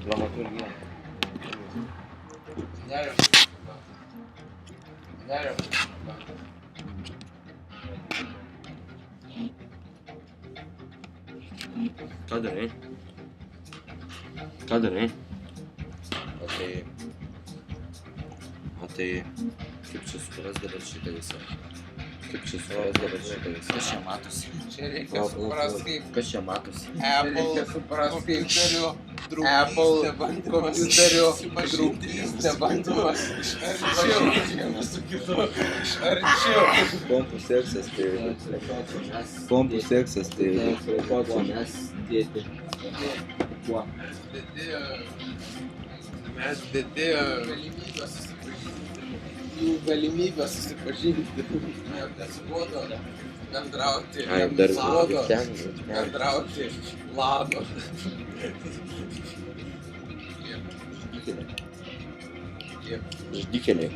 Dramaturgia. Kadar, hein? Kadar, hein? Tai kaip čia supras dabar šitą visą? Kaip čia supras dabar šitą visą? Kas čia matosi? Čia reikia suprast kaip Kas čia matosi? Apple kompiuterių draugystė bandymas iš arčiau vienas su kitu iš arčiau. Kompų seksas tai... Kompų seksas tai... Mes dėti. Kuo? Mes didėjo galimybę susipažinti. Nesubodo bendrauti. Ai, dar Nesubodo ten. bendrauti lado. Ždikeliai.